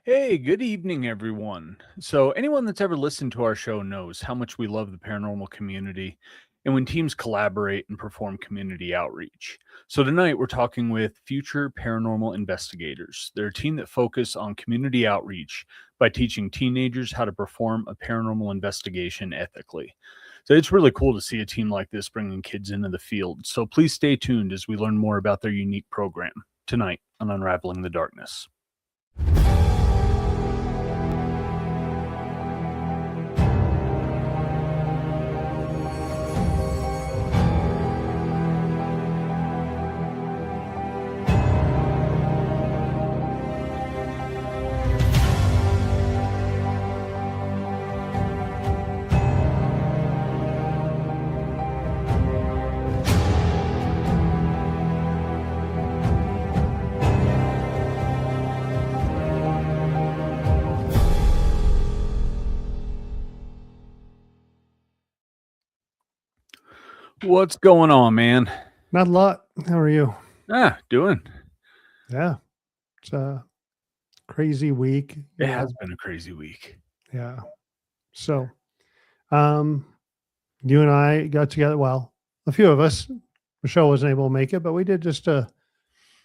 Hey, good evening, everyone. So, anyone that's ever listened to our show knows how much we love the paranormal community and when teams collaborate and perform community outreach. So, tonight we're talking with future paranormal investigators. They're a team that focus on community outreach by teaching teenagers how to perform a paranormal investigation ethically. So, it's really cool to see a team like this bringing kids into the field. So, please stay tuned as we learn more about their unique program tonight on Unraveling the Darkness. What's going on, man? Not a lot. How are you? Doing. Yeah. It's a crazy week. It has been a crazy week. Yeah. So, you and I got together. Well, a few of us. Michelle wasn't able to make it, but we did just a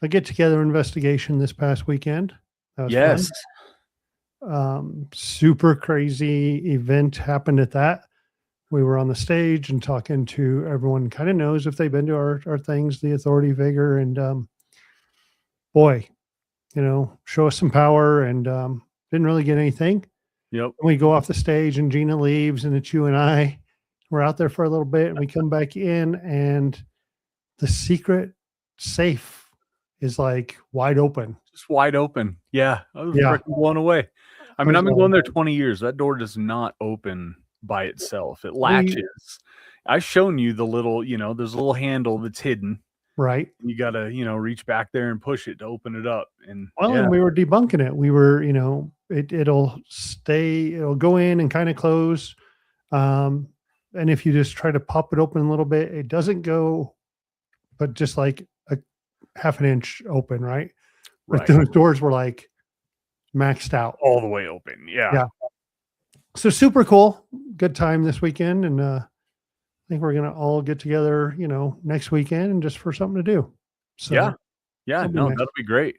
get together investigation this past weekend. That was Yes. fun. Super crazy event happened at that. We were on the stage and talking to everyone. Kind of knows if they've been to our things, the authority figure, and boy, show us some power, and didn't really get anything. Yep. We go off the stage and Gina leaves, and it's you and I. We're out there for a little bit, and we come back in, and the secret safe is like wide open. Just wide open. Yeah. I was freaking blown away. I mean, I've been going there 20 years. That door does not open by itself. It latches. I've shown you the little, there's a little handle that's hidden. Right. You got to, reach back there and push it to open it up. And and we were debunking it. We were, it'll go in and kind of close. And if you just try to pop it open a little bit, it doesn't go, but just like a half an inch open, right? But those doors were like maxed out. All the way open. Yeah. So super cool. Good time this weekend. And I think we're going to all get together, next weekend and just for something to do. So yeah. No, that'll be great.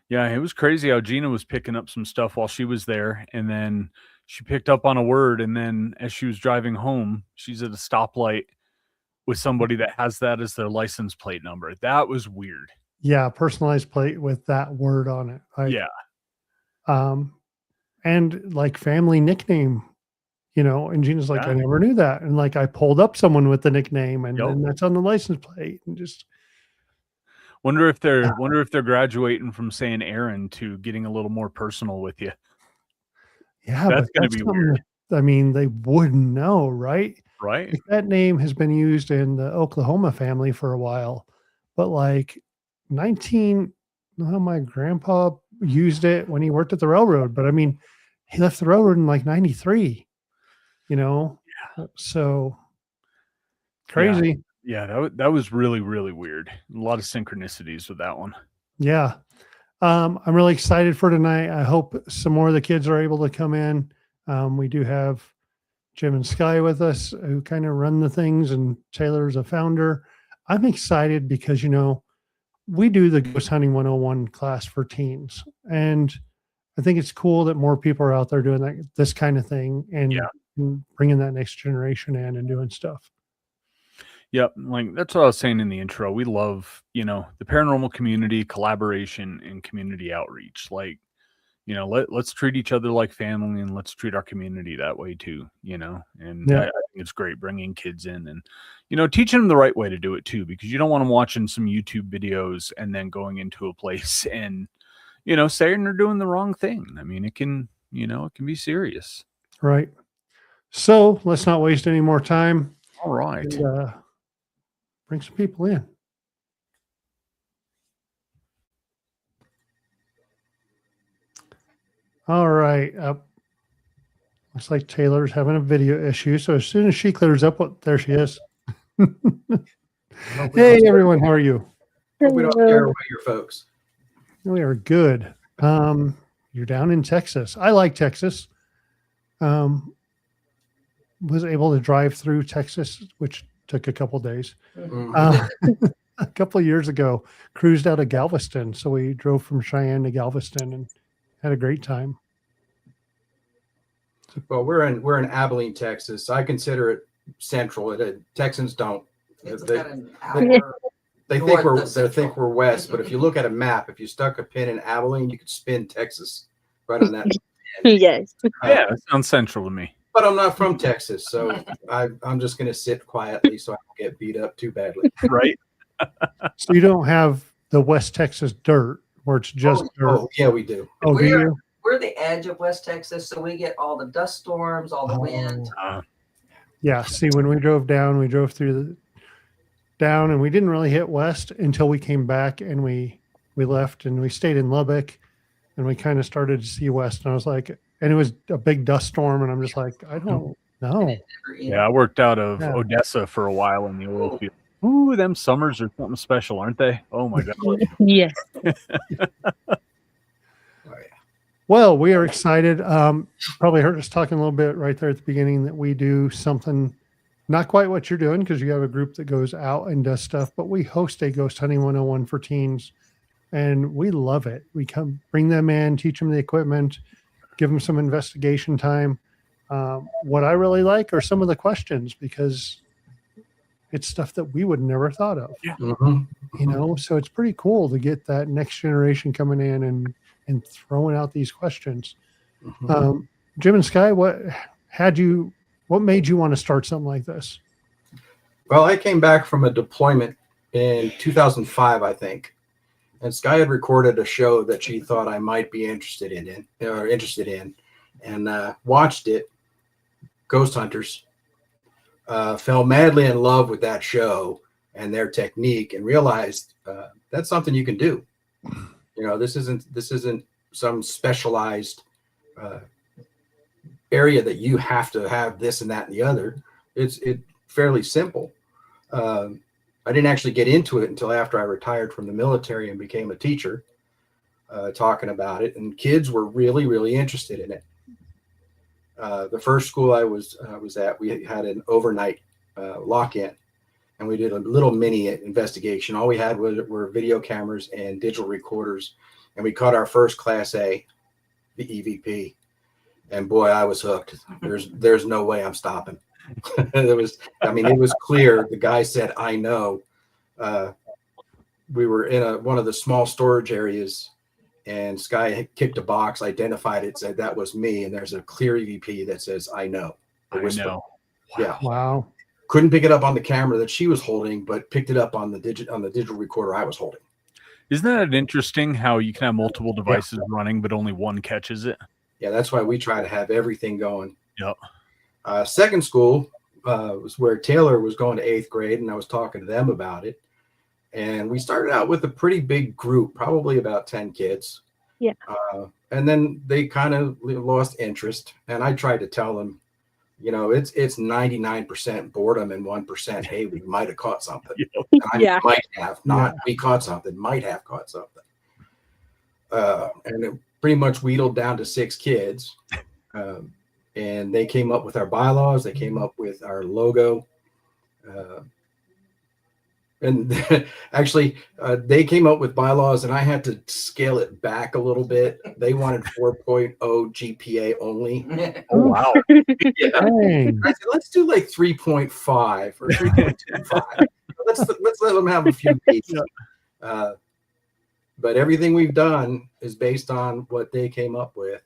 Yeah. It was crazy how Gina was picking up some stuff while she was there. And then she picked up on a word. And then as she was driving home, she's at a stoplight with somebody that has that as their license plate number. That was weird. Yeah. Personalized plate with that word on it. And like family nickname, and Gina's like, I never knew that. And like, I pulled up someone with the nickname and then that's on the license plate, and just wonder if they're graduating from saying Aaron to getting a little more personal with you. Yeah. That's going to be weird. I mean, they wouldn't know, right? Right. Like, that name has been used in the Oklahoma family for a while, but like my grandpa used it when he worked at the railroad, but I mean, he left the railroad in like 93, so crazy. Yeah. That was really, really weird. A lot of synchronicities with that one. Yeah. I'm really excited for tonight. I hope some more of the kids are able to come in. We do have Jim and Sky with us who kind of run the things, and Taylor's a founder. I'm excited because, we do the Ghost Hunting 101 class for teens, and I think it's cool that more people are out there doing this kind of thing and bringing that next generation in and doing stuff. Yep. Like, that's what I was saying in the intro. We love, the paranormal community, collaboration, and community outreach. Like, let's treat each other like family, and let's treat our community that way too, and I think it's great bringing kids in and, teaching them the right way to do it too, because you don't want them watching some YouTube videos and then going into a place and, saying they're doing the wrong thing. I mean, it can be serious. Right. So let's not waste any more time. All right. And, bring some people in. All right. Looks like Taylor's having a video issue. So as soon as she clears up, there she is. Hey, everyone. How are you? Hope we don't scare away your folks. We are good. you're down in Texas. I like Texas. Was able to drive through Texas, which took a couple days. A couple of years ago, cruised out of Galveston. So we drove from Cheyenne to Galveston and had a great time. Well, we're in Abilene, Texas. I consider it central. Texans don't. It's They, about an they, hour. they north think of they think Central. we're west, but if you look at a map, if you stuck a pin in Abilene, you could spin Texas right on that. Yes. Yeah, that sounds central to me. But I'm not from Texas, so I'm just going to sit quietly so I don't get beat up too badly. Right? So you don't have the West Texas dirt where it's just dirt. Oh, yeah, we do. Oh, do you? We're the edge of West Texas, so we get all the dust storms, all the wind. Yeah. See, when we drove down, we drove through down and we didn't really hit west until we came back and we left and we stayed in Lubbock and we kind of started to see west. And I was like, and it was a big dust storm. And I'm just like, I don't know. Yeah, I worked out of Yeah. Odessa for a while in the oil field. Ooh, them summers are something special, aren't they? Oh my God. Yes. Well, we are excited. Probably heard us talking a little bit right there at the beginning that we do something not quite what you're doing because you have a group that goes out and does stuff, but we host a Ghost Hunting 101 for teens and we love it. We come bring them in, teach them the equipment, give them some investigation time. What I really like are some of the questions because it's stuff that we would never thought of. Mhm. You know, so it's pretty cool to get that next generation coming in and throwing out these questions. Mhm. Jim and Sky, what made you want to start something like this? Well, I came back from a deployment in 2005, I think, and Sky had recorded a show that she thought I might be interested in, and watched it. Ghost Hunters. Fell madly in love with that show and their technique, and realized that's something you can do. You know, this isn't some specialized area that you have to have this and that and the other. It's fairly simple. I didn't actually get into it until after I retired from the military and became a teacher, talking about it, and kids were really, really interested in it. The first school I was at, we had an overnight lock-in, and we did a little mini investigation. All we had were video cameras and digital recorders, and we caught our first Class A, the EVP. And boy, I was hooked. There's no way I'm stopping. It was clear. The guy said, "I know." We were in one of the small storage areas, and Sky kicked a box, identified it, said that was me, and there's a clear EVP that says, "I know." I know. Yeah. Wow. Couldn't pick it up on the camera that she was holding, but picked it up on the digital recorder I was holding. Isn't that interesting how you can have multiple devices running, but only one catches it? Yeah, that's why we try to have everything going. Yep. Second school was where Taylor was going to 8th grade, and I was talking to them about it. And we started out with a pretty big group, probably about 10 kids. Yeah. And then they kind of lost interest. And I tried to tell them, you know, it's 99% boredom and 1%, hey, we might have caught something. Yeah. Might have, not we caught something, might have caught something. And it pretty much wheedled down to 6 kids. And they came up with our bylaws. They came up with our logo. And actually, they came up with bylaws, and I had to scale it back a little bit. They wanted 4.0 GPA only. Oh, wow. Yeah. Dang. I said, let's do like 3.5 or 3.25. let's let them have a few beats. But everything we've done is based on what they came up with.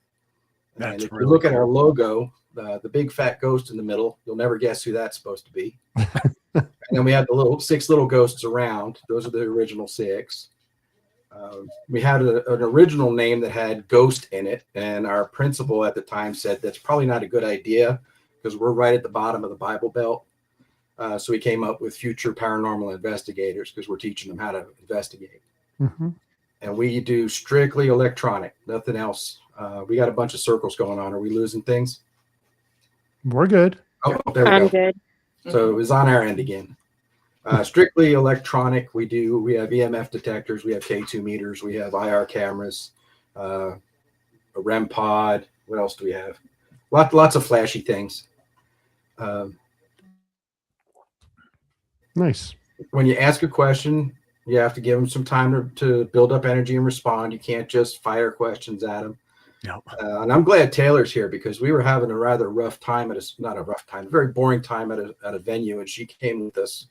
That's And if really you look at cool. our logo, the big fat ghost in the middle, you'll never guess who that's supposed to be. And then we had the 6 little ghosts around. Those are the original 6. We had an original name that had ghost in it, and our principal at the time said that's probably not a good idea because we're right at the bottom of the Bible Belt. So we came up with future paranormal investigators because we're teaching them how to investigate. Mhm. And we do strictly electronic, nothing else. We got a bunch of circles going on. Are we losing things? We're good. Oh, there we I'm go. good. So it was on our end again. Strictly electronic. We have EMF detectors. We have K2 meters. We have IR cameras. a REM pod. What else do we have? Lots of flashy things. Nice. When you ask a question, you have to give them some time to build up energy and respond. You can't just fire questions at them. Yep. And I'm glad Taylor's here because we were having a rather rough time not a rough time, a very boring time at a venue, and she came with us.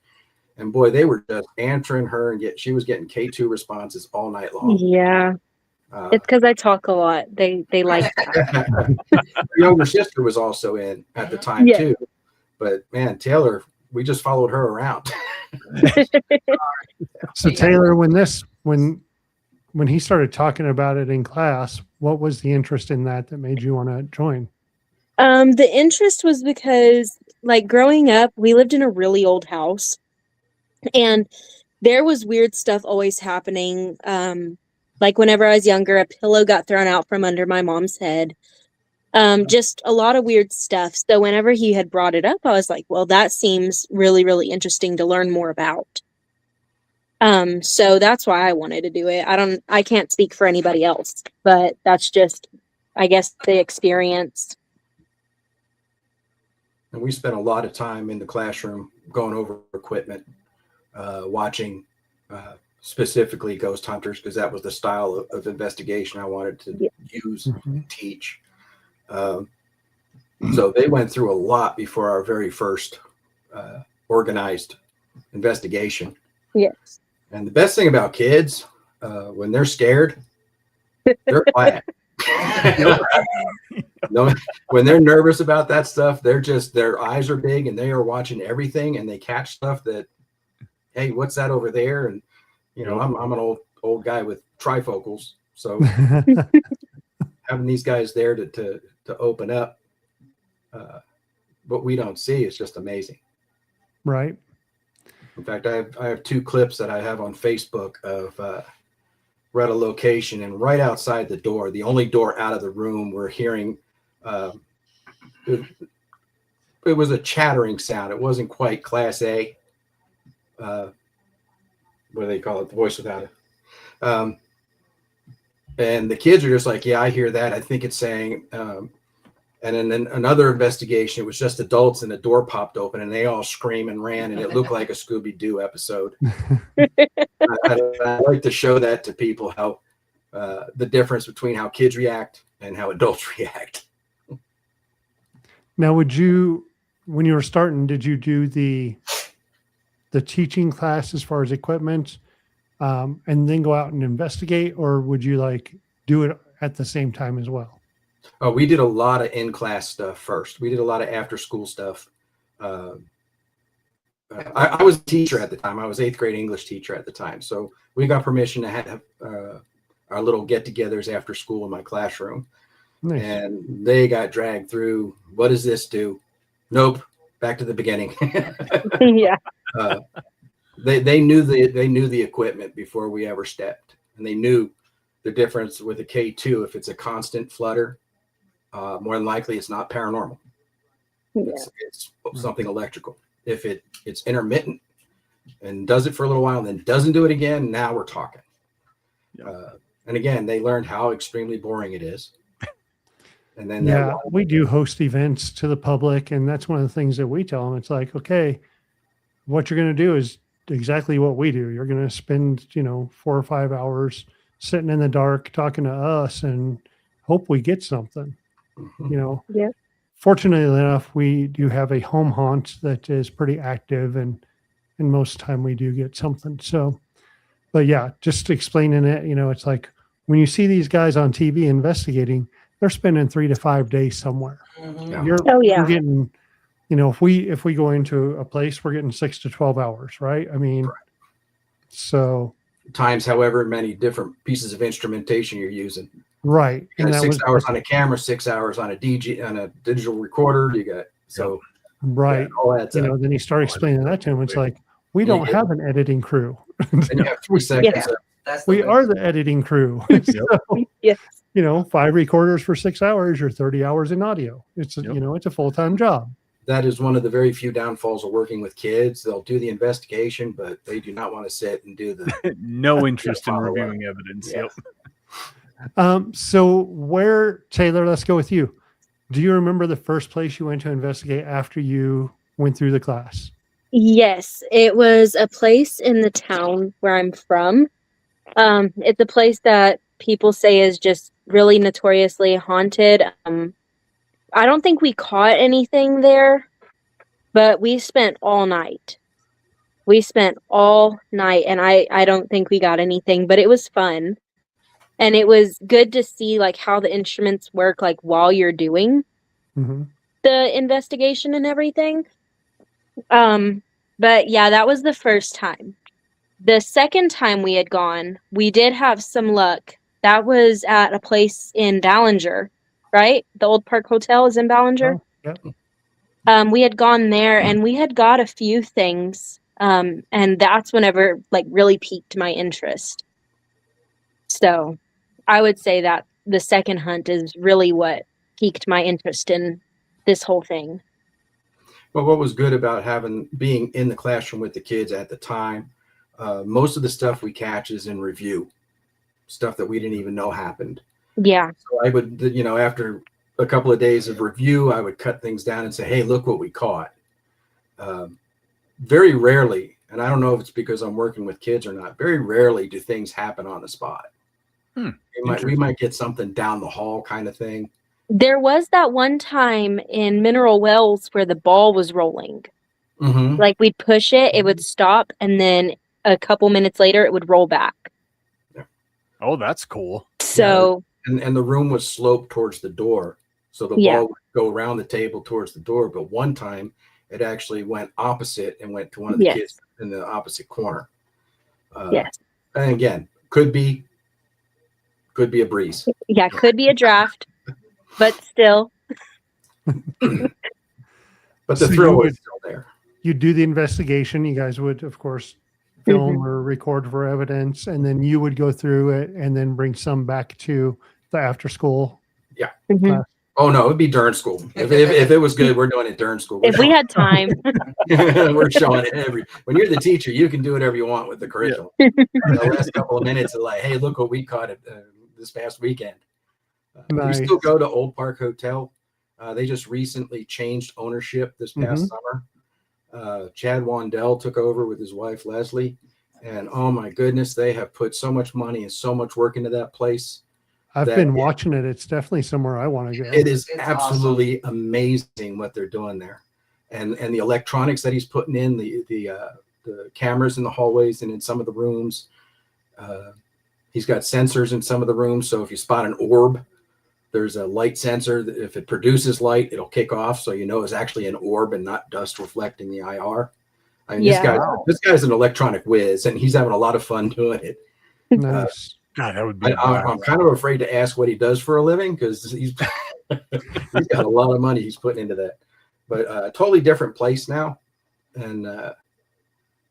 And boy, they were just answering her, and she was getting K2 responses all night long. Yeah. It's because I talk a lot. They like that. Her younger sister was also in at the time too. But man, Taylor, we just followed her around. So Taylor, when he started talking about it in class, what was the interest in that made you want to join? The interest was because, like, growing up, we lived in a really old house, and there was weird stuff always happening. Like whenever I was younger, a pillow got thrown out from under my mom's head. Just a lot of weird stuff. So whenever he had brought it up, I was like, well, that seems really, really interesting to learn more about. So that's why I wanted to do it. I can't speak for anybody else, but that's just, I guess, the experience. And we spent a lot of time in the classroom going over equipment, watching specifically ghost hunters, because that was the style of investigation I wanted to use and teach. So they went through a lot before our very first organized investigation. Yes. And the best thing about kids, when they're scared, they're quiet. No, when they're nervous about that stuff, their eyes are big and they are watching everything, and they catch stuff that, hey, what's that over there? And I'm an old guy with trifocals, so having these guys there to open up what we don't see is just amazing. Right. In fact, I have two clips that I have on Facebook of we're at a location, and right outside the door, the only door out of the room, we're hearing it was a chattering sound. It wasn't quite class A. What do they call it? The voice without it. And the kids are just like, yeah, I hear that. I think it's saying, and then another investigation, it was just adults, and the door popped open and they all scream and ran, and it looked like a Scooby-Doo episode. I like to show that to people, how the difference between how kids react and how adults react. Now, when you were starting, did you do the teaching class as far as equipment, and then go out and investigate, or would you do it at the same time as well? Oh, we did a lot of in-class stuff first. We did a lot of after-school stuff. I was a teacher at the time. I was 8th grade English teacher at the time. So we got permission to have our little get-togethers after school in my classroom. Nice. And they got dragged through. What does this do? Nope. Back to the beginning. Yeah. They knew the equipment before we ever stepped, and they knew the difference with a K2. If it's a constant flutter, more than likely it's not paranormal. Yeah. It's something electrical. If it's intermittent and does it for a little while and then doesn't do it again, now we're talking. And again, they learned how extremely boring it is. And then we do host events to the public, and that's one of the things that we tell them. It's like, okay, what you're going to do is exactly what we do. You're going to spend 4 or 5 hours sitting in the dark talking to us and hope we get something. Yeah. Fortunately enough, we do have a home haunt that is pretty active, and most time we do get something. So, but yeah, just explaining it, it's like when you see these guys on TV investigating, they're spending 3 to 5 days somewhere. You're getting, if we go into a place, we're getting 6 to 12 hours, right? I mean, so times however many different pieces of instrumentation you're using. Right. You got 6 hours on a camera, 6 hours on a digital recorder. You got right. Yeah, all adds up. Then you start explaining that to him. It's like, we don't have an editing crew. And you have 3 seconds. We are the editing crew. So, 5 recorders for 6 hours, you're 30 hours in audio. It's it's a full-time job. That is one of the very few downfalls of working with kids. They'll do the investigation, but they do not want to sit and do the no interest in reviewing evidence. Yeah. So where, Taylor, let's go with you. Do you remember the first place you went to investigate after you went through the class? Yes, it was a place in the town where I'm from. It's a place that people say is just really notoriously haunted. I don't think we caught anything there, but we spent all night. We spent all night, and I don't think we got anything, but it was fun. And it was good to see like how the instruments work like while you're doing Mm-hmm. the investigation and everything. But yeah, that was the first time. The second time we had gone, we did have some luck. That was at a place in Ballinger, right? The Old Park Hotel is in Ballinger. Oh, yep. We had gone there and we had got a few things. And that's whenever like really piqued my interest. So I would say that the second hunt is really what piqued my interest in this whole thing. Well, what was good about being in the classroom with the kids at the time, most of the stuff we catch is in review, stuff that we didn't even know happened. Yeah. So I would, after a couple of days of review, I would cut things down and say, hey, look what we caught. Very rarely, and I don't know if it's because I'm working with kids or not, very rarely do things happen on the spot. We might get something down the hall kind of thing. There was that one time in Mineral Wells where the ball was rolling. Mm-hmm. Like we'd push it, it would stop, and then a couple minutes later it would roll back. Yeah. Oh, that's cool. So and the room was sloped towards the door. So the ball would go around the table towards the door. But one time it actually went opposite and went to one of the kids in the opposite corner. Yes. And again, could be a breeze. Yeah, could be a draft, but still. But the thrill is still there. You do the investigation. You guys would, of course, film or record for evidence, and then you would go through it and then bring some back to the after school. Yeah. Class. Oh no, it'd be during school. If it was good, we're doing it during school. If we had time. We're showing it when you're the teacher, you can do whatever you want with the curriculum. The last couple of minutes of like, hey, look what we caught this past weekend. Nice. We still go to Old Park Hotel. They just recently changed ownership this past summer. Chad Wandell took over with his wife, Leslie. And oh my goodness, they have put so much money and so much work into that place. I've been watching it. It's definitely somewhere I want to go. It's absolutely amazing what they're doing there. And the electronics that he's putting in, the cameras in the hallways and in some of the rooms. He's got sensors in some of the rooms. So if you spot an orb, there's a light sensor that if it produces light, it'll kick off. So you know it's actually an orb and not dust reflecting the IR. I mean, this guy's an electronic whiz, and he's having a lot of fun doing it. Nice. God, that would be. I'm kind of afraid to ask what he does for a living because he's got a lot of money he's putting into that. But a totally different place now, and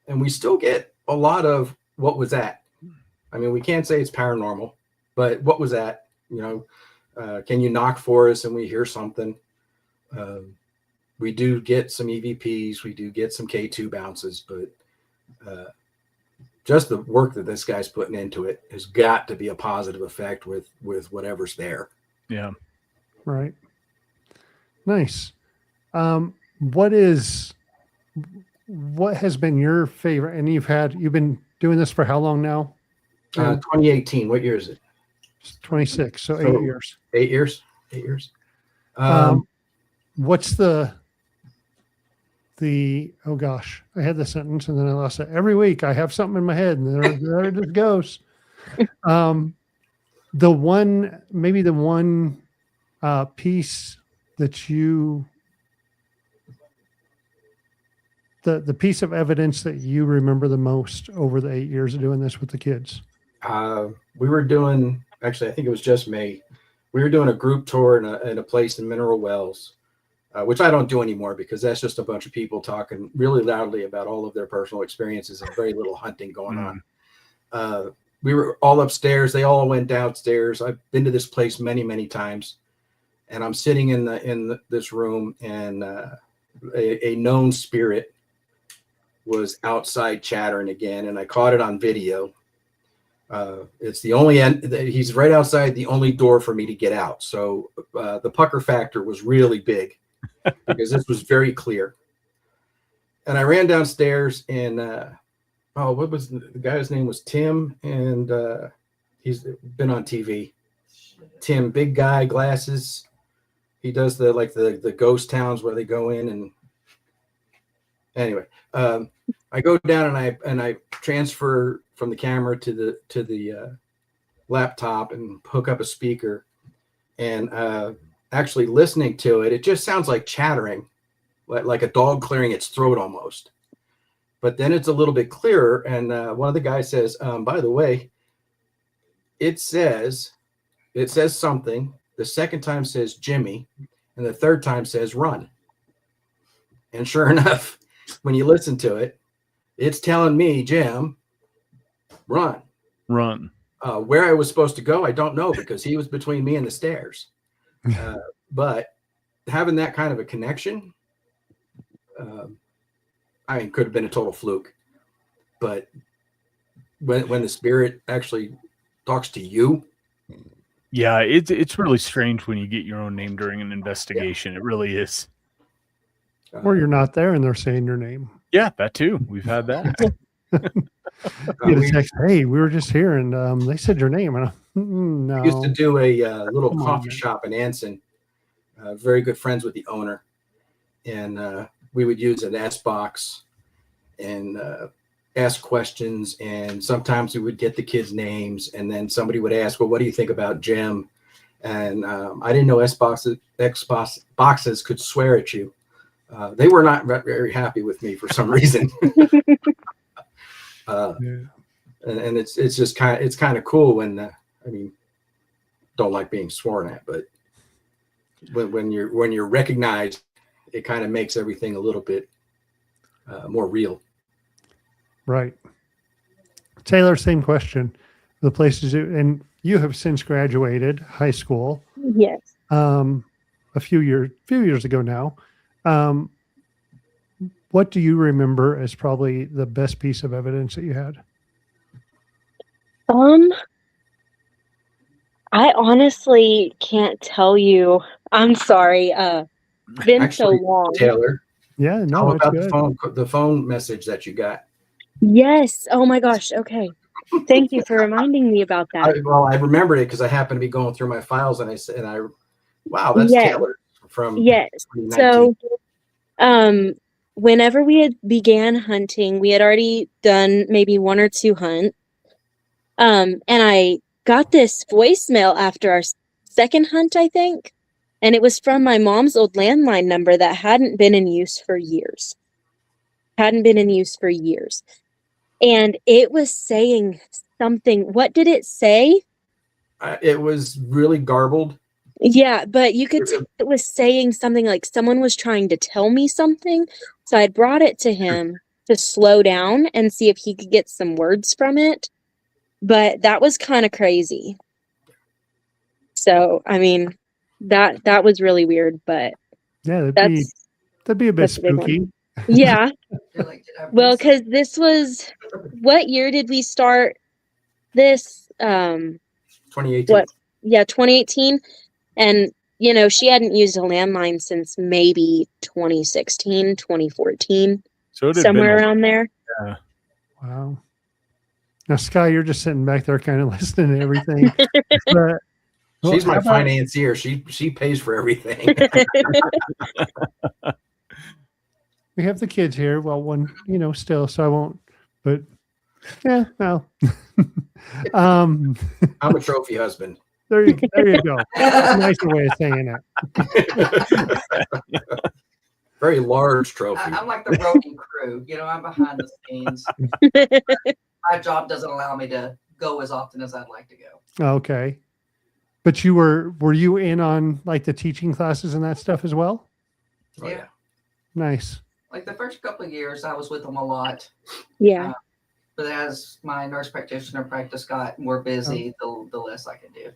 we still get a lot of what was that. I mean, we can't say it's paranormal, but what was that? Can you knock for us and we hear something? We do get some EVPs, we do get some K2 bounces, but just the work that this guy's putting into it has got to be a positive effect with whatever's there. Yeah. Right. Nice. What has been your favorite? And you've been doing this for how long now? 2018. What year is it? 26. So 8 years. 8 years. 8 years. What's the oh gosh, I had the sentence and then I lost it. Every week I have something in my head and there it just goes. The one piece that the piece of evidence that you remember the most over the 8 years of doing this with the kids? We were doing, actually, I think it was just May. We were doing a group tour in a place in Mineral Wells, which I don't do anymore because that's just a bunch of people talking really loudly about all of their personal experiences and very little hunting going on. We were all upstairs. They all went downstairs. I've been to this place many, many times, and I'm sitting in this room, and a known spirit was outside chattering again, and I caught it on video. It's the only end. He's right outside the only door for me to get out. So the pucker factor was really big because this was very clear. And I ran downstairs and what was the guy's name? Was Tim, and he's been on TV. Tim, big guy, glasses. He does the ghost towns where they go in and anyway. I go down and I transfer from the camera to the laptop and hook up a speaker, and actually listening to it, it just sounds like chattering, like a dog clearing its throat almost. But then it's a little bit clearer, and one of the guys says, by the way, it says something. The second time says Jimmy, and the third time says run. And sure enough, when you listen to it, it's telling me, Jim, run. Where I was supposed to go, I don't know, because he was between me and the stairs. But having that kind of a connection, could have been a total fluke. But when the spirit actually talks to you, yeah, it's really strange when you get your own name during an investigation. Yeah. It really is. Or you're not there and they're saying your name. Yeah, that too. We've had that. Text, hey, we were just here and they said your name. And no. We used to do a little coffee shop in Anson. Very good friends with the owner. And we would use an S box and ask questions. And sometimes we would get the kids' names. And then somebody would ask, well, what do you think about Jim? And I didn't know X boxes could swear at you. They were not very happy with me for some reason. And it's just kind of cool when don't like being sworn at, but when you're recognized, it kind of makes everything a little bit more real. Right. Taylor, same question. The places and you have since graduated high school. Yes. A few years ago now. What do you remember as probably the best piece of evidence that you had? I honestly can't tell you. I'm sorry. Been Actually, so long. Taylor. Yeah, no. How about the phone message that you got? Yes. Oh my gosh. Okay. Thank you for reminding me about that. I remembered it because I happened to be going through my files and wow, that's Taylor from 2019. So, whenever we had began hunting, we had already done maybe one or two hunts. And I got this voicemail after our second hunt, I think. And it was from my mom's old landline number that hadn't been in use for years. And it was saying something. What did it say? It was really garbled. Yeah, but you could tell it was saying something like someone was trying to tell me something. So I brought it to him to slow down and see if he could get some words from it. But that was kind of crazy. So, that was really weird, but yeah, that'd be a bit spooky. Yeah. Well, because this was, what year did we start this? 2018. 2018. And, she hadn't used a landline since maybe 2016, 2014. So somewhere around there. Yeah. Wow. Now, Sky, you're just sitting back there kind of listening to everything. But, she's my financier. She pays for everything. We have the kids here. Well, one, still, so I won't. But yeah, well. I'm a trophy husband. There you go. That's a nicer way of saying it. Very large trophy. I'm like the roving crew. I'm behind the scenes. My job doesn't allow me to go as often as I'd like to go. Okay. But were you in on like the teaching classes and that stuff as well? Oh, yeah. Nice. Like the first couple of years, I was with them a lot. Yeah. But as my nurse practitioner practice got more busy, the less I could do.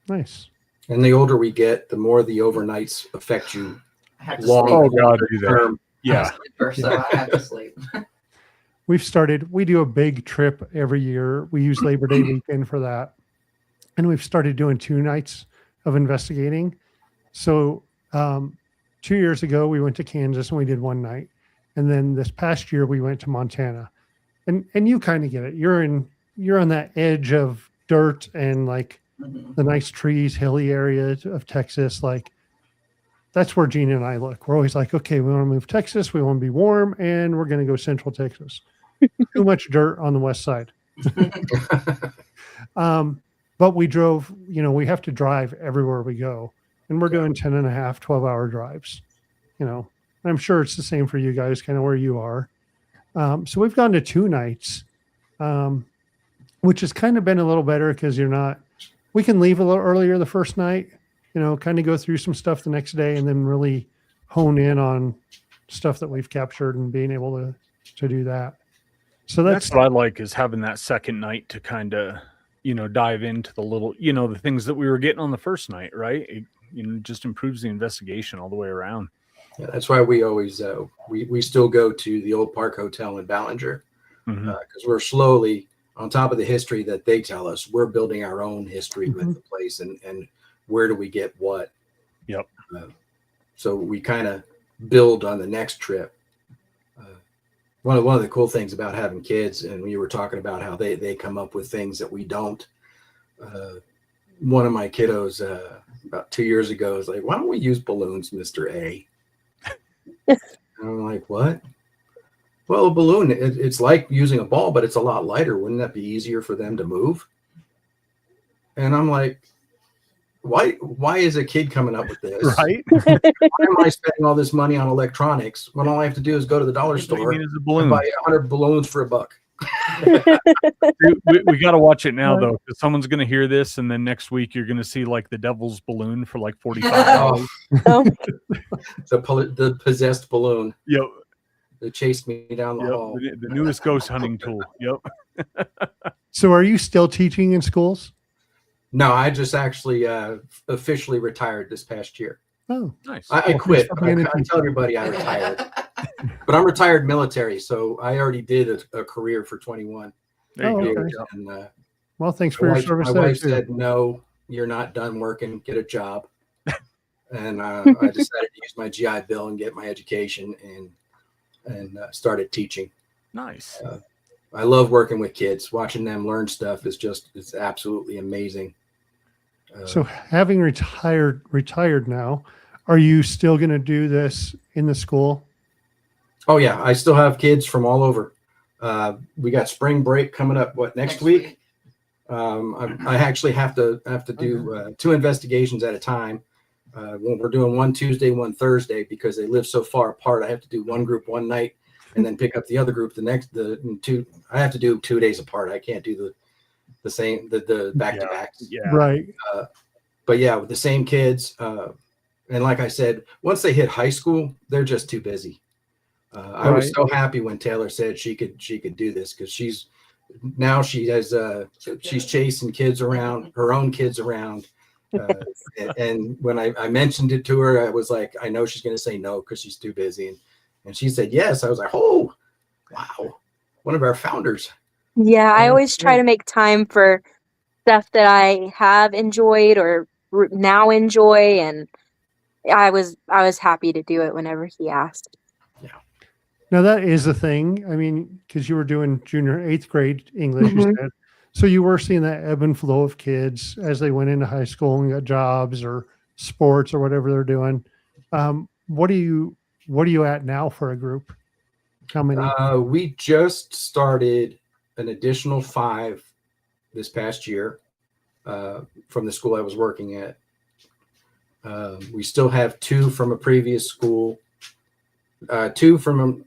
Nice. And the older we get, the more the overnights affect you. I have to long sleep. God, do that. Term. Yeah. So I have to sleep. we do a big trip every year. We use Labor Day weekend for that. And we've started doing 2 nights of investigating. So 2 years ago, we went to Kansas and we did 1 night. And then this past year, we went to Montana. And you kind of get it. You're on that edge of dirt and like Mhm. the nice trees, hilly area of Texas. Like that's where Gina and I look. We're always like, okay, we want to move Texas. We want to be warm, and we're going to go Central Texas. Too much dirt on the west side. But we drove, we have to drive everywhere we go. And we're doing 10 and a half, 12-hour drives. I'm sure it's the same for you guys, kind of where you are. So we've gone to 2 nights, which has kind of been a little better because we can leave a little earlier the first night, kind of go through some stuff the next day and then really hone in on stuff that we've captured and being able to do that. So That's what I like, is having that second night to kind of, dive into the little, the things that we were getting on the first night, right? It, just improves the investigation all the way around. Yeah, that's why we always we still go to the old Park Hotel in Ballinger, because we're slowly, on top of the history that they tell us, we're building our own history with the place and where do we get what. Yep. So we kind of build on the next trip. One of the cool things about having kids, and we were talking about how they come up with things that we don't. One of my kiddos about 2 years ago was like, "Why don't we use balloons, Mr. A?" And I'm like, "What?" Well, a balloon, it's like using a ball, but it's a lot lighter. Wouldn't that be easier for them to move? And I'm like, why is a kid coming up with this? Right? Why am I spending all this money on electronics when all I have to do is go to the dollar store and buy 100 balloons for $1? Dude, we got to watch it now, though, because someone's going to hear this, and then next week you're going to see like the devil's balloon for like $45. Oh, The possessed balloon. Yep. That chased me down the hall. The newest ghost hunting tool. Yep. So are you still teaching in schools? No, I just actually officially retired this past year. Oh, Nice. I quit. I tell everybody I retired, but I'm retired military, so I already did a career for 21 There you go. years. okay. And Well, thanks for your service. my there, wife too. said, "No, you're not done working. Get a job." And I decided to use my GI Bill and get my education and started teaching. Nice. I love working with kids. Watching them learn stuff is absolutely amazing. So having retired now, are you still going to do this in the school? Oh yeah, I still have kids from all over. We got spring break coming up. What, next week? I actually have to do 2 investigations at a time. When we're doing one Tuesday, one Thursday, because they live so far apart. I have to do one group one night and then pick up the other group the 2. I have to do 2 days apart. I can't do the same the back to backs. Yeah. Right. But yeah, with the same kids. And like I said, once they hit high school, they're just too busy. I was so happy when Taylor said she could do this, because she's chasing kids around, her own kids around. And when I mentioned it to her, I was like, I know she's going to say no because she's too busy. And she said yes. I was like, oh, wow, one of our founders. yeah. I always try to make time for stuff that I have enjoyed or now enjoy, and I was happy to do it whenever he asked. Now that is the thing. I mean, because you were doing junior 8th grade English, you said. So you were seeing that ebb and flow of kids as they went into high school and got jobs or sports or whatever they're doing. What are you at now for a group? How many? We just started an additional 5 this past year from the school I was working at. We still have 2 from a previous school, 2 from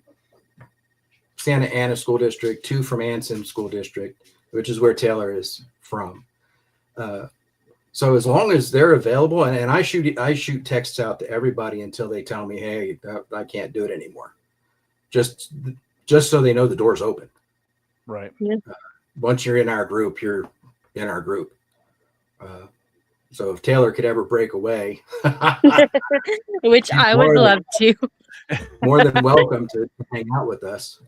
Santa Ana School District, 2 from Anson School District, which is where Taylor is from. So as long as they're available, and I shoot texts out to everybody until they tell me, hey, I can't do it anymore. Just so they know the door's open. Right. Once you're in our group, you're in our group. So if Taylor could ever break away, Which I would love to. more than welcome to hang out with us.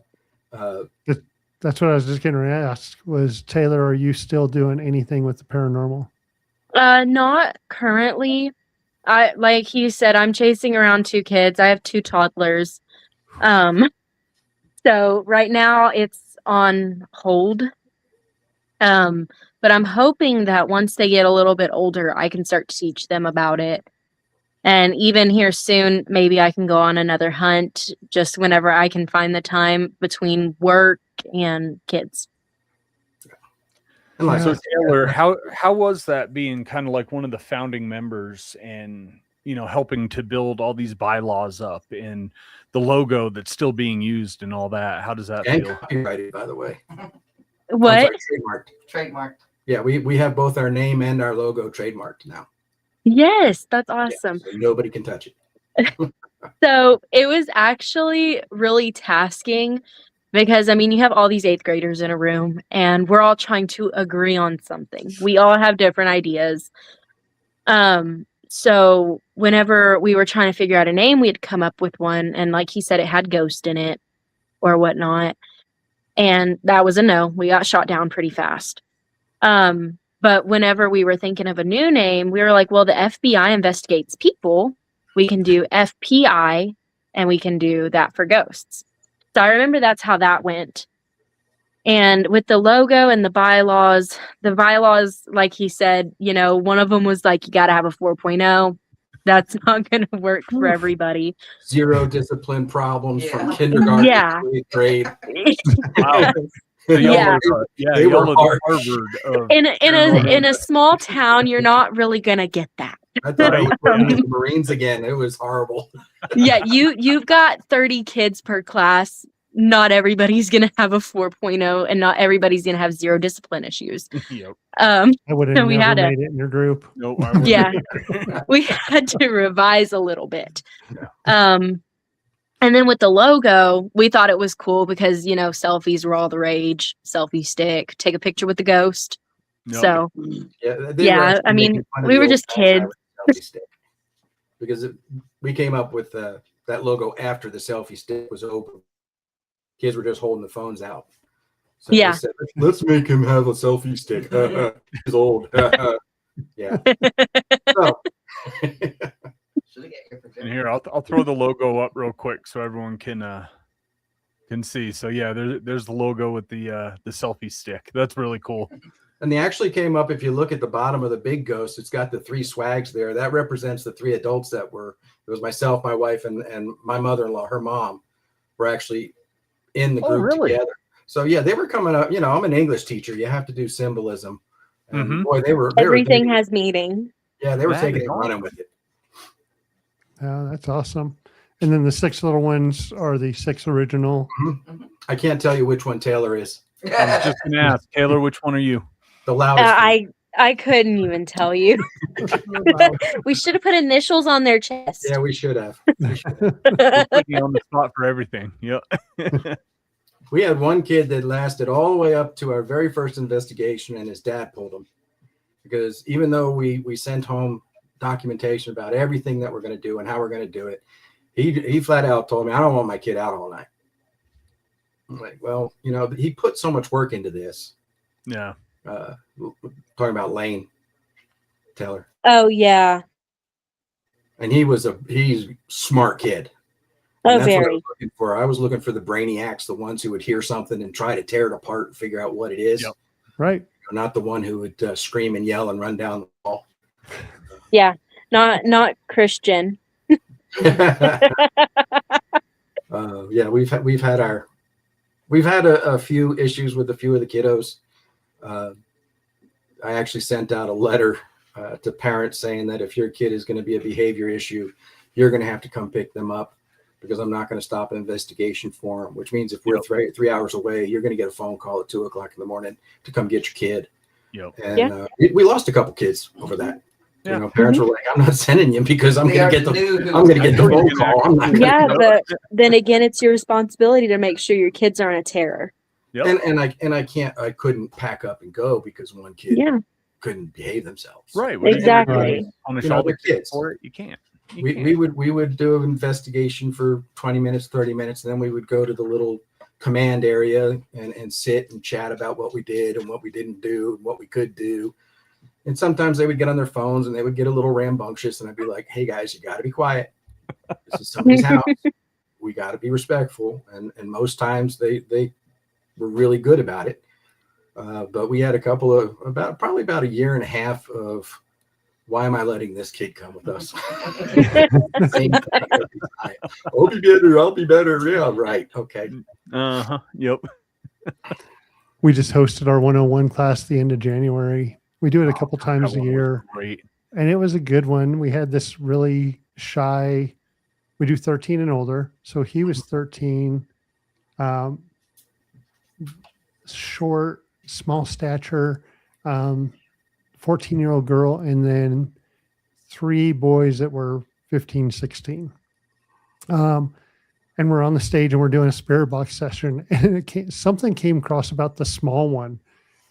That's what I was just going to ask. Was Taylor, are you still doing anything with the paranormal? Not currently. Like he said, I'm chasing around 2 kids. I have 2 toddlers. So right now it's on hold. But I'm hoping that once they get a little bit older, I can start to teach them about it. And even here soon, maybe I can go on another hunt just whenever I can find the time between work and kids. And like So Taylor, how was that being kind of like one of the founding members and helping to build all these bylaws up and the logo that's still being used and all that? How does that and feel? copyrighted, by the way. What? I'm sorry, trademarked. Trademarked. Yeah, we have both our name and our logo trademarked now. Yes, that's Yeah, awesome. so nobody can touch it. So it was actually really tasking because, I mean, you have all these 8th graders in a room and we're all trying to agree on something. We all have different ideas. So whenever we were trying to figure out a name, we had come up with one. And like he said, it had ghost in it or whatnot. And that was a no. We got shot down pretty fast. But whenever we were thinking of a new name, we were like, well, the FBI investigates people. We can do FPI and we can do that for ghosts. So I remember that's how that went. And with the logo and the bylaws, like he said, one of them was like, you got to have a 4.0. That's not going to work for everybody. 0 discipline problems from Yeah. kindergarten Yeah. to 8th grade. Wow. So Yeah. They were y'all are hard. the Harvard of In a small town, you're not really going to get that. I thought I was going Yeah. to the Marines again. It was horrible. Yeah, you've got 30 kids per class. Not everybody's going to have a 4.0 and not everybody's going to have 0 discipline issues. Yep. I would have we never had a- made it in your group. No, I wouldn't Yeah. either. We had to revise a little bit. Yeah. And then with the logo, we thought it was cool because, selfies were all the rage. Selfie stick, take a picture with the ghost. Nope. So, Yeah, Yeah, actually I mean, making fun of we the were old just kids. selfie stick. Because we came up with that logo after the selfie stick was over. Kids were just holding the phones out. So Yeah. they said, let's make him have a selfie stick. He's old. Yeah. So, Should I get your And projector? here, I'll throw the logo up real quick so everyone can see. So yeah, there's the logo with the selfie stick. That's really cool. and they actually came up, if you look at the bottom of the big ghost, it's got the 3 swags there. That represents the 3 adults it was myself, my wife, and my mother-in-law, her mom, were actually in the Oh, group really? together. So yeah, they were coming up. I'm an English teacher. You have to do symbolism. And Mhm. boy, they were Everything taking, has meaning. yeah, they were That taking is it and running awesome. with it. That's awesome. And then the 6 little ones are the 6 original. I can't tell you which one Taylor is. I was just gonna ask Taylor, which one are you? The loudest. one. I couldn't even tell you. We should have put initials on their chest. Yeah, we should have. Put you on the spot for everything. Yep. We had one kid that lasted all the way up to our very first investigation, and his dad pulled him because even though we sent home documentation about everything that we're going to do and how we're going to do it, he flat out told me, I don't want my kid out all night. I'm like, well, he put so much work into this. Yeah. Talking about Lane Taylor, Oh yeah. and he's a smart kid. Oh, And that's what I very. was looking for. I was looking for the brainiacs, the ones who would hear something and try to tear it apart and figure out what it is. Yep. Right. Not the one who would scream and yell and run down the hall. Yeah. Not Christian. Yeah, we've had a few issues with a few of the kiddos. I actually sent out a letter to parents saying that if your kid is going to be a behavior issue, you're going to have to come pick them up because I'm not going to stop an investigation for them, which means if we're 3 hours away, you're going to get a phone call at 2:00 in the morning to come get your kid. Yep. And we lost a couple kids over that. Yeah. Parents were like, I'm not sending you because I'm They going to get already knew the who I'm was going to get the coming. phone call. I'm not gonna Yeah, go. but then again, it's your responsibility to make sure your kids aren't a terror. Yep. And I couldn't pack up and go because one kid Yeah. couldn't behave themselves. Right. Exactly. Punish You know, all the they're kids kids. for it. You can't. We would do an investigation for 20 minutes, 30 minutes, and then we would go to the little command area and sit and chat about what we did and what we didn't do and what we could do. And sometimes they would get on their phones and they would get a little rambunctious, and I'd be like, hey guys, you got to be quiet. This is somebody's house. We got to be respectful. And most times they were really good about it. But we had a couple of probably about a year and a half of, why am I letting this kid come with us? Same thing every time. I'll be better. Yeah, right. Okay. Yep. We just hosted our 101 class the end of January. We do it a couple times a year. Great. And it was a good one. We had this really shy, we do 13 and older. So he was 13, short, small stature, 14-year-old girl, and then 3 boys that were 15, 16. And we're on the stage and we're doing a spirit box session, and something came across about the small one.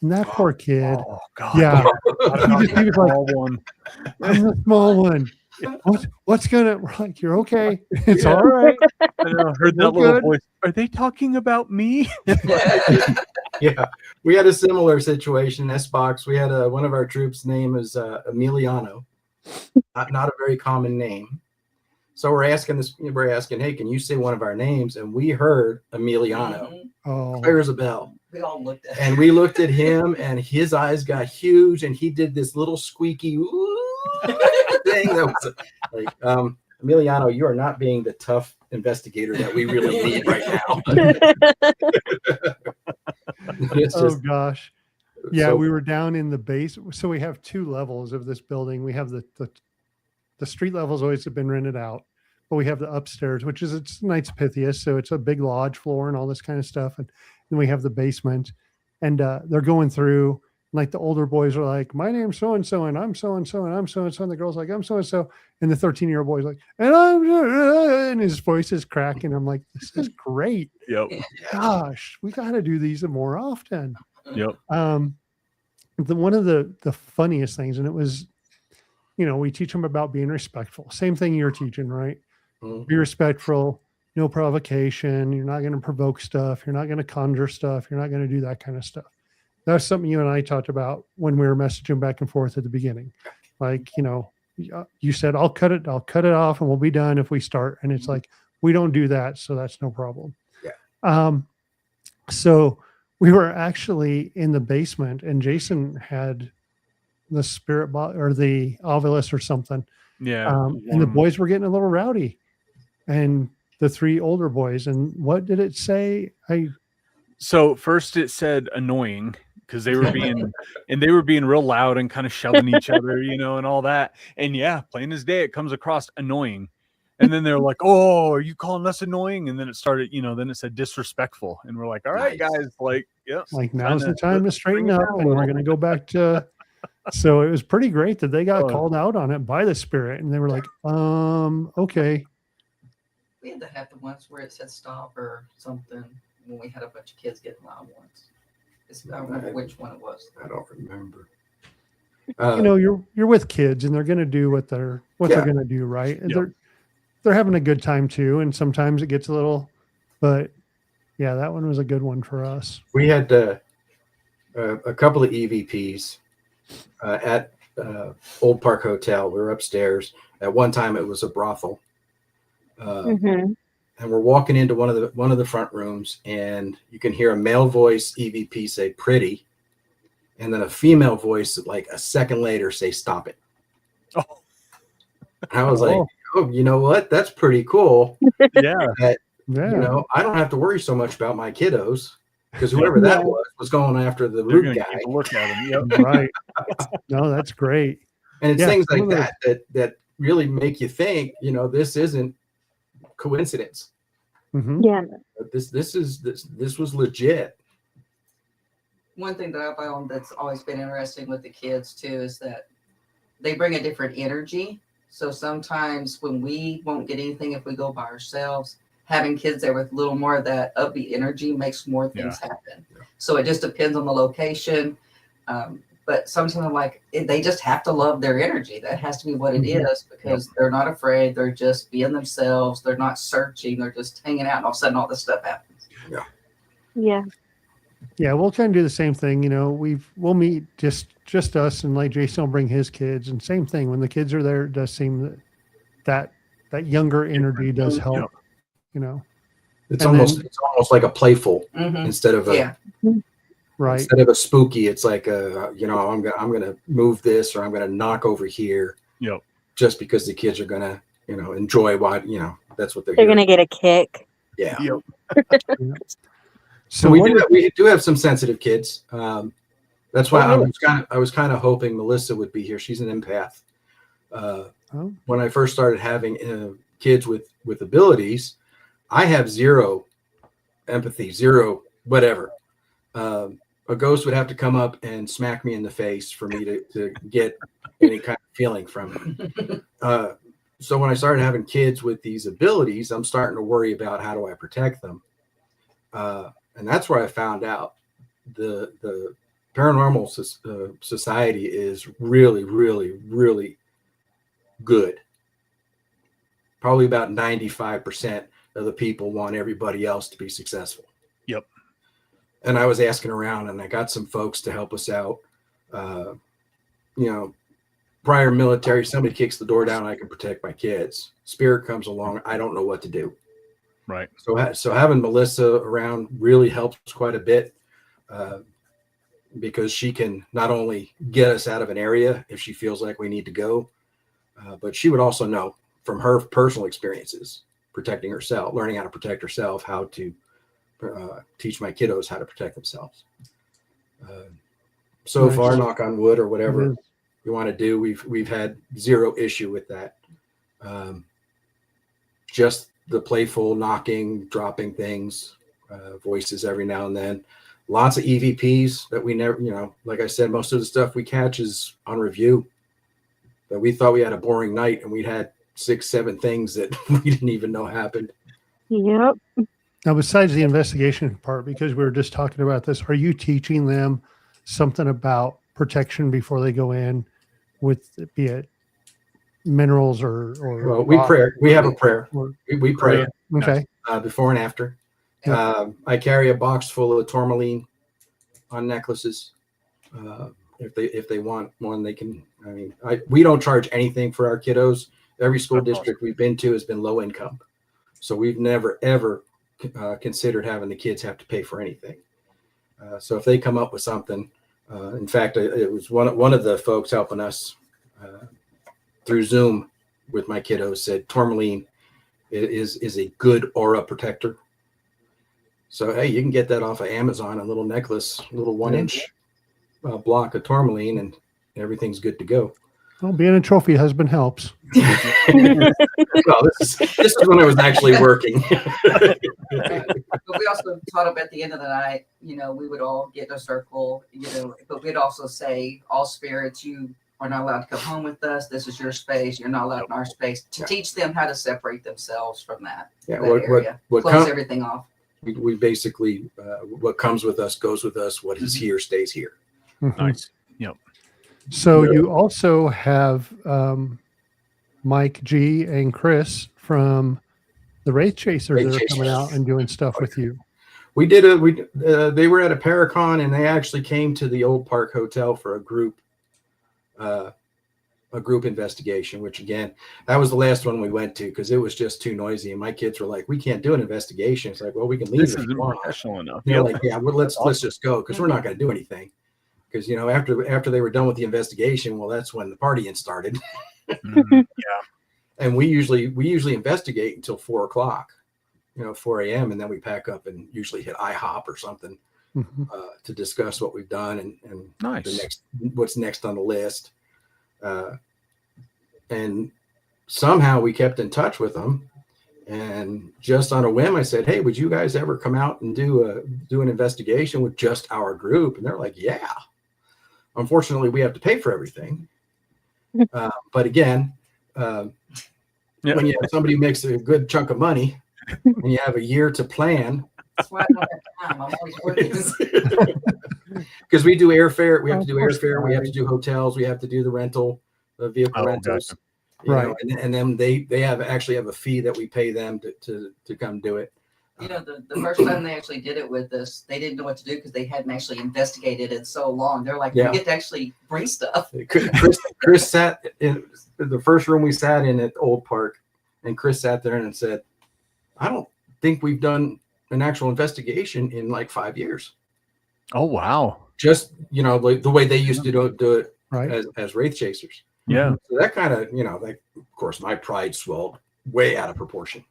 And that poor kid. Oh, God. Yeah. He was like, one. I'm the small one. What's gonna, we're like, you're okay. It's all right. I know, heard that We're little good. voice. Are they talking about me? Yeah, we had a similar situation in S-Box. We had one of our troops' name is Emiliano, not a very common name. So we're asking, hey, can you say one of our names? And we heard Emiliano. Oh, Fires a bell. We all looked at And we looked at him, and his eyes got huge, and he did this little squeaky thing that was like, Emiliano, you are not being the tough investigator that we really need right now. It's oh just, gosh. Yeah, so- we were down in the base. So we have 2 levels of this building. We have the street levels always have been rented out, but we have the upstairs, which is, it's Knights Pythias. So it's a big lodge floor and all this kind of stuff. And then we have the basement, and they're going through, like the older boys are like, my name's so-and-so, and I'm so-and-so, and I'm so-and-so. And the girl's like, I'm so-and-so. And the 13-year-old boy's like, and his voice is cracking. I'm like, this is great. Yep. Gosh, we got to do these more often. Yep. One of the funniest things, and it was, we teach them about being respectful. Same thing you're teaching, right? Mhm. Be respectful, no provocation. You're not going to provoke stuff. You're not going to conjure stuff. You're not going to do that kind of stuff. That's something you and I talked about when we were messaging back and forth at the beginning. Like, you said, I'll cut it off and we'll be done if we start. And it's like, we don't do that. So that's no problem. Yeah. So we were actually in the basement, and Jason had the spirit or the Ovilus or something. Yeah. And the boys were getting a little rowdy, and the 3 older boys. And what did it say? So first it said annoying, because they were being real loud and kind of shoving each other, and all that. And yeah, plain as day, it comes across annoying. And then they're like, oh, are you calling us annoying? And then it started, then it said disrespectful. And we're like, all right, Nice. guys, like, yeah. Like, now's the time to straighten up, and we're going to go back to. So it was pretty great that they got called out on it by the spirit, and they were like, okay. We had to have the ones where it said stop or something when we had a bunch of kids getting loud once. I don't remember which one it was. I don't remember. You're with kids, and they're going to do what they're going to do, right? Yeah. They're having a good time too, and sometimes it gets a little, but yeah, that one was a good one for us. We had a couple of EVPs at Old Park Hotel. We were upstairs. At one time, it was a brothel, and we're walking into one of the front rooms, and you can hear a male voice EVP say "pretty," and then a female voice, like a second later, say "stop it." Oh. And I was like, "Oh, you know what? That's pretty cool." Yeah. Yeah. I don't have to worry so much about my kiddos, because whoever that was going after the They're rude gonna guy. keep a look at them. Yep. Right. No, that's great. And it's Yeah, things some like of that really make you think, this isn't coincidence. Mhm. Yeah. This was legit. One thing that I found that's always been interesting with the kids too is that they bring a different energy. So sometimes when we won't get anything if we go by ourselves, having kids there with a little more of that upbeat energy makes more things happen. Yeah. So it just depends on the location. But sometimes they just have to love their energy. That has to be what it is, because they're not afraid. They're just being themselves. They're not searching. They're just hanging out, and all of a sudden all this stuff happens. Yeah. Yeah. Yeah, we'll try and do the same thing. You know, we'll meet just us, and like Jason will bring his kids, and same thing when the kids are there. It does seem that younger energy does help. Yep. You know, It's And almost then- it's almost like a playful Mhm. instead of a Yeah. right? instead of a spooky. It's like I'm gonna move this or I'm gonna knock over here Yep. just because the kids are gonna enjoy what that's what they're They're here. going to get a kick. Yeah. Yep. So So what? we do have some sensitive kids. That's why Oh, really? I was kind of hoping Melissa would be here. She's an empath. Oh, When I first started having kids with abilities, I have zero empathy, zero whatever. A ghost would have to come up and smack me in the face for me to get any kind of feeling from it. So when I started having kids with these abilities, I'm starting to worry about how do I protect them. And that's where I found out the paranormal society is really, really, really good. Probably about 95% of the people want everybody else to be successful. Yep. And I was asking around, and I got some folks to help us out. Prior military, somebody kicks the door down, I can protect my kids. Spirit comes along, I don't know what to do. Right. So having Melissa around really helps quite a bit, because she can not only get us out of an area if she feels like we need to go, but she would also know from her personal experiences, protecting herself, learning how to protect herself, how to teach my kiddos how to protect themselves. So Nice. far, knock on wood or whatever it is. you want to do, we've had zero issue with that. Just the playful knocking, dropping things, voices every now and then. Lots of EVPs that we never, like I said, most of the stuff we catch is on review. But we thought we had a boring night, and we had 6-7 things that we didn't even know happened. Yep. Now, besides the investigation part, because we were just talking about this, are you teaching them something about protection before they go in, with be it minerals or Well, we rock pray. We have a prayer. or We pray okay. before and after. Yep. I carry a box full of tourmaline on necklaces. If they want one, they can. I mean, we don't charge anything for our kiddos. Every school That's district we've been to has been low income, so we've never ever considered having the kids have to pay for anything. So if they come up with something, in fact, it was one of the folks helping us through Zoom with my kiddos said tourmaline is a good aura protector. So hey, you can get that off of Amazon, a little necklace, a little 1-inch block of tourmaline, and everything's good to go. Well, being a trophy husband helps. Well, this is when I was actually working. But we also taught them at the end of the night, we would all get in a circle, but we'd also say, all spirits, you are not allowed to come home with us. This is your space. You're not allowed in our space, to teach them how to separate themselves from that, Yeah, that area. what Close everything off. we basically what comes with us goes with us. What is here stays here. Mhm. Nice. Yep. So you also have Mike G and Chris from the Wraith Chasers Wraith that are Chasers. coming out and doing stuff with you. We did they were at a Paracon, and they actually came to the Old Park Hotel for a group investigation, which again, that was the last one we went to because it was just too noisy. And my kids were like, we can't do an investigation. It's like, well, we can leave This if you isn't want. professional enough. They're Yep. like, yeah, well, let's just go because we're not going to do anything. Because after they were done with the investigation, well, that's when the partying started. Mhm. And we usually investigate until 4:00, 4 a.m. and then we pack up and usually hit IHOP or something Mhm. to discuss what we've done and Nice. what's next on the list. And somehow we kept in touch with them, and just on a whim, I said, "Hey, would you guys ever come out and do an investigation with just our group?" And they're like, "Yeah." Unfortunately, we have to pay for everything. But again, when you have somebody who makes a good chunk of money and you have a year to plan, That's why I don't have time. I'm always working. because we do airfare, we have to do Of course, airfare, we have to right. do hotels, we have to do the rental, the vehicle Oh, rentals, gotcha. and then they actually have a fee that we pay them to come do it. You know, the first time they actually did it with us, they didn't know what to do because they hadn't actually investigated it so long. They're like, Yeah. we get to actually bring stuff. Chris sat in the first room we sat in at Old Park, and Chris sat there and said, I don't think we've done an actual investigation in like 5 years. Oh, wow. Just, you know, like the way they used to do it Right. as wraith chasers. Yeah. So that kind of, you know, like, of course, my pride swelled way out of proportion.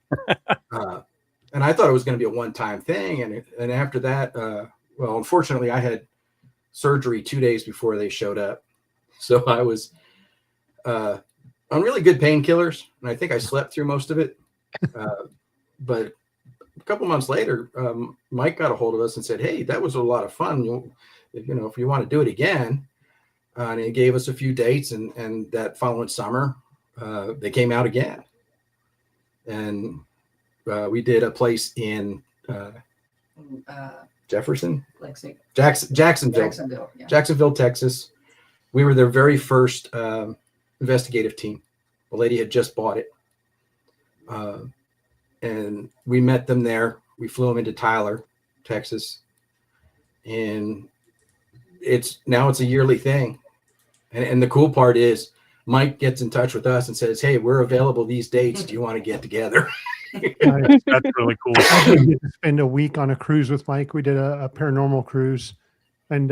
And I thought it was going to be a one-time thing. And after that, well, unfortunately, I had surgery 2 days before they showed up. So I was on really good painkillers. And I think I slept through most of it. But a couple months later, Mike got a hold of us and said, hey, that was a lot of fun. You know, if you want to do it again. And he gave us a few dates. And that following summer, they came out again. And we did a place in Jefferson, Jacksonville. Yeah. Jacksonville, Texas. We were their very first investigative team. The lady had just bought it. And we met them there. We flew them into Tyler, Texas. And it's a yearly thing. And the cool part is Mike gets in touch with us and says, hey, we're available these dates. Do you want to get together? Right. That's really cool. I did get to spend a week on a cruise with Mike. We did a paranormal cruise, and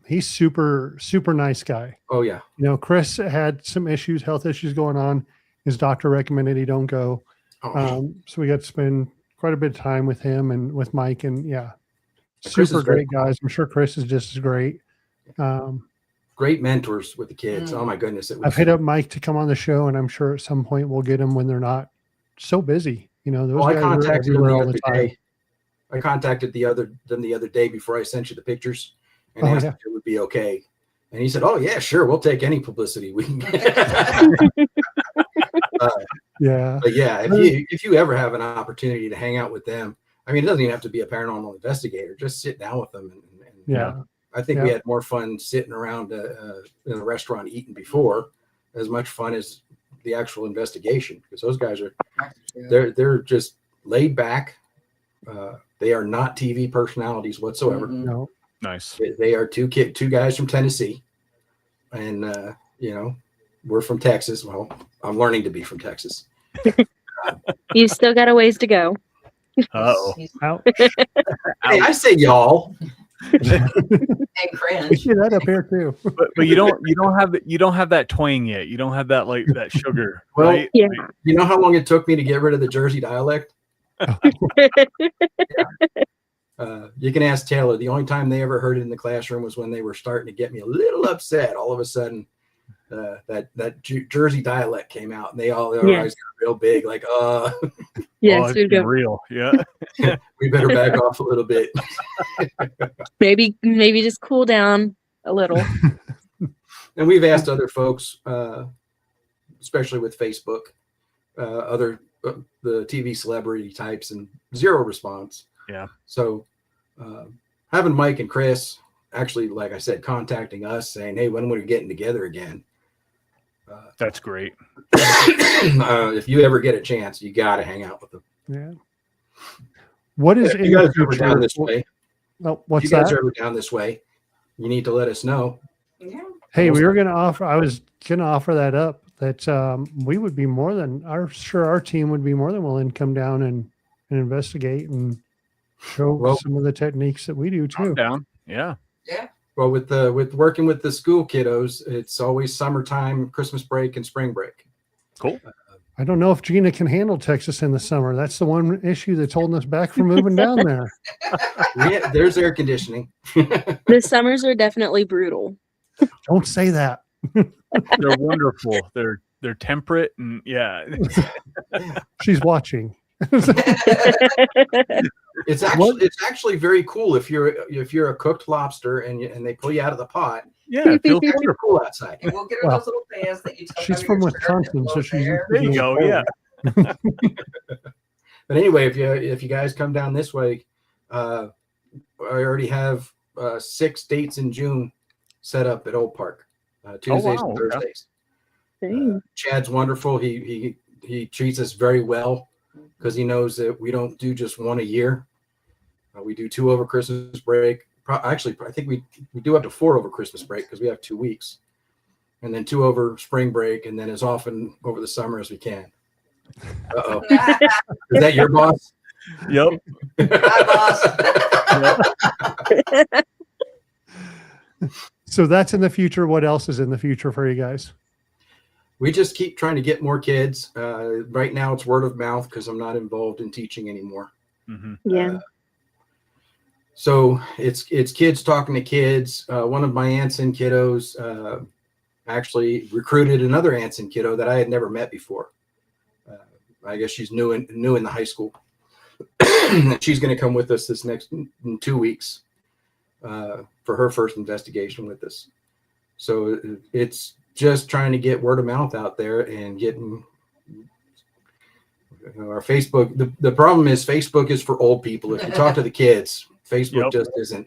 he's super nice guy. Oh, yeah. You know, Chris had some health issues going on. His doctor recommended he don't go. So we got to spend quite a bit of time with him and with Mike, and yeah, Chris super is very great guys. I'm sure Chris is just as great. Great mentors with the kids. Oh my goodness. I've hit up Mike to come on the show, and I'm sure at some point we'll get him when they're not so busy. You know, those I guys are contacted them everywhere the all other the time. day. I contacted them the other day before I sent you the pictures and asked if it would be okay. And he said, oh yeah, sure. We'll take any publicity we can get. Yeah. But yeah, if you ever have an opportunity to hang out with them, I mean, it doesn't even have to be a paranormal investigator. Just sit down with them. And Yeah. I think we had more fun sitting around in a restaurant eating before, as much fun as the actual investigation, because those guys are they're just laid back. They are not TV personalities whatsoever. No. Nice. They are two guys from Tennessee, and you know, we're from Texas. Well, I'm learning to be from Texas. You still got a ways to go. Uh-oh. Ouch. Hey, I say y'all. And We cringe. see that up here too. But you don't have that twang yet. You don't have that like that sugar. Well, right? Yeah. You know how long it took me to get rid of the Jersey dialect? You can ask Taylor. The only time they ever heard it in the classroom was when they were starting to get me a little upset. All of a sudden, that Jersey dialect came out, and their eyes got real big, like, Yes, it's we'd go. real. Yeah. we better back off a little bit. Maybe just cool down a little. And we've asked other folks, especially with Facebook, the TV celebrity types, and zero response. Yeah. So having Mike and Chris actually, like I said, contacting us saying, hey, when we're getting together again. That's great. If you ever get a chance, you got to hang out with them. Yeah. What is If you guys are ever down this future? way, Oh, what's if you guys that? are ever down this way, you need to let us know. Yeah. Hey, we were going to offer. I was going to offer that up. That we would be more than our team would be more than willing to come down and investigate and show some of the techniques that we do I'm too. down. Yeah. Well, with working with the school kiddos, it's always summertime, Christmas break, and spring break. Cool. I don't know if Gina can handle Texas in the summer. That's the one issue that's holding us back from moving down there. There's air conditioning. The summers are definitely brutal. Don't say that. They're wonderful. They're temperate and yeah. She's watching. It's actually very cool if you're a cooked lobster and they pull you out of the pot. Yeah, it feels It's wonderful. cool outside. And we'll get her those little fans that you tuck She's under from your shirt Wisconsin, and so blow she's air. There you go. Yeah. But anyway, if you guys come down this way, I already have 6 dates in June set up at Old Park, Tuesdays and Thursdays. Dang. Chad's wonderful. He treats us very well. because he knows that we don't do just one a year. We do 2 over Christmas break. Actually, I think we do up to 4 over Christmas break because we have 2 weeks, and then 2 over spring break, and then as often over the summer as we can. Uh-oh. Is that your boss? Yep. Hi, boss. So that's in the future. What else is in the future for you guys? We just keep trying to get more kids. Right now it's word of mouth because I'm not involved in teaching anymore. Mm-hmm. Yeah. So it's kids talking to kids. One of my Anson kiddos actually recruited another Anson kiddo that I had never met before. I guess she's new in the high school. She's going to come with us this next in 2 weeks for her first investigation with us. So it's just trying to get word of mouth out there and getting our Facebook. The problem is Facebook is for old people. If you talk to the kids, Facebook just isn't.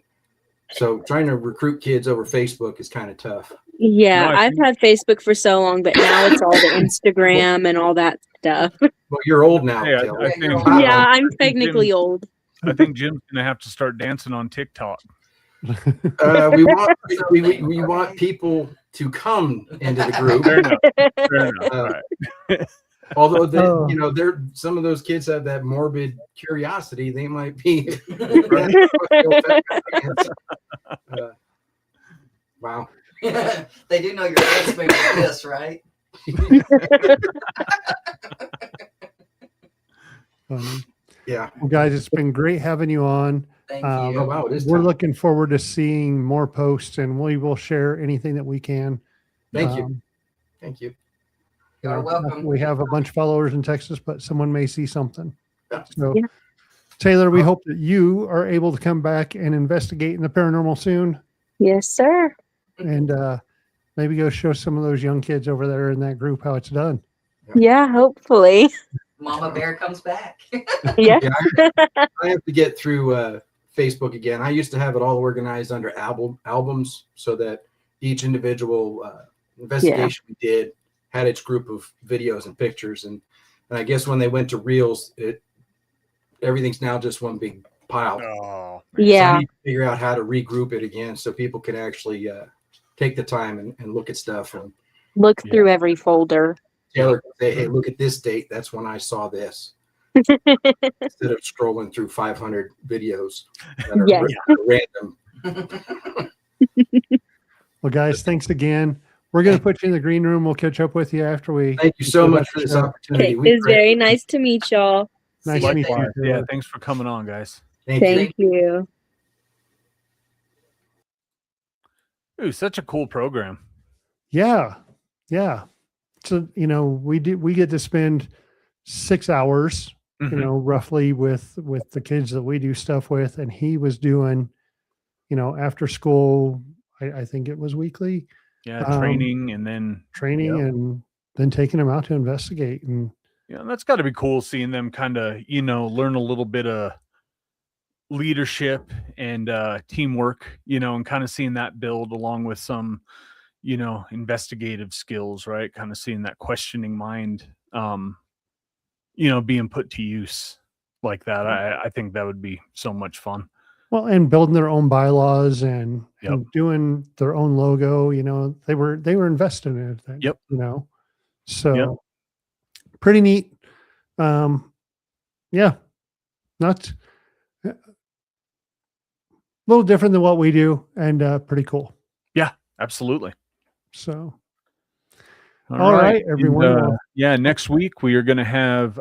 So trying to recruit kids over Facebook is kind of tough. Yeah, No, I I've had Facebook for so long, but now it's all the Instagram and all that stuff. Well, you're old now. Hey, Taylor. I think, Yeah, I'm think technically old. I think Jim's gonna have to start dancing on TikTok. We want people to come into the group. Fair enough. Fair enough. Right. Although Oh. they're some of those kids have that morbid curiosity, they might be. Wow. They do know your hands move like this, right? Yeah. Well, guys, it's been great having you on. Thank Oh, you. wow. It is We're tough. looking forward to seeing more posts, and we will share anything that we can. Thank you. Thank you. You're welcome. We have a bunch of followers in Texas, but someone may see something. Yeah. So, Yeah. Taylor, we hope that you are able to come back and investigate in the paranormal soon, Yes, sir. and maybe go show some of those young kids over there in that group how it's done. Yeah, hopefully. Mama Bear comes back. Yeah. Yeah, I have to get through Facebook again. I used to have it all organized under albums so that each individual investigation we did had its group of videos and pictures. And I guess when they went to Reels, everything's now just one big pile. Oh, So I Yeah. need to figure out how to regroup it again so people can actually take the time and look at stuff. And Look through every folder. Taylor can say, hey, look at this date. That's when I saw this. Instead of scrolling through 500 videos that are Yes. random. Well, guys, thanks again. We're going to put you in the green room. We'll catch up with you after we. Thank you so much for this opportunity. Okay. It's very nice to meet y'all. Nice See to you meet you. later. yeah. Taylor. Thanks for coming on, guys. Thank you. Thank you. Ooh, such a cool program. Yeah. Yeah. So, we get to spend 6 hours, Mhm. roughly with the kids that we do stuff with. And he was doing, after school, I think it was weekly Yeah, training and then training Yep. and then taking them out to investigate. And that's got to be cool seeing them kind of learn a little bit of leadership and teamwork, and kind of seeing that build along with some investigative skills, right? Kind of seeing that questioning mind being put to use like that. I think that would be so much fun. well, and building their own bylaws and Yep. doing their own logo, they were invested in it. Yep. So Yep. pretty neat. Yeah, not a little different than what we do, and pretty cool. Absolutely. So, all right, everyone. And, Well, yeah, next week we are going to have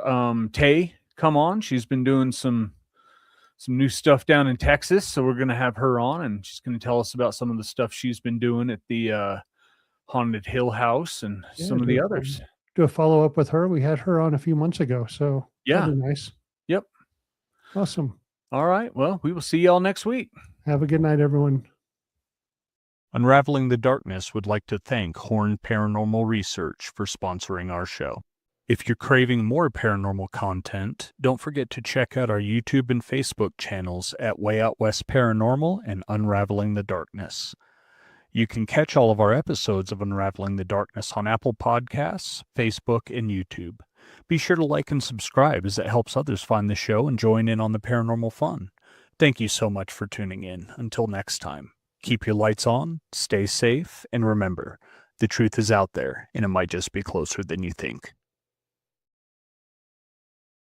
Tay come on. She's been doing some new stuff down in Texas, so we're going to have her on, and she's going to tell us about some of the stuff she's been doing at the Haunted Hill House and Yeah, some of the others. do a follow up with her. We had her on a few months ago, so Yeah. that'd be nice. Yep. Awesome. All right. Well, we will see y'all next week. Have a good night, everyone. Unraveling the Darkness would like to thank Horn Paranormal Research for sponsoring our show. If you're craving more paranormal content, don't forget to check out our YouTube and Facebook channels at Way Out West Paranormal and Unraveling the Darkness. You can catch all of our episodes of Unraveling the Darkness on Apple Podcasts, Facebook, and YouTube. Be sure to like and subscribe as it helps others find the show and join in on the paranormal fun. Thank you so much for tuning in. Until next time, keep your lights on, stay safe, and remember, the truth is out there, and it might just be closer than you think.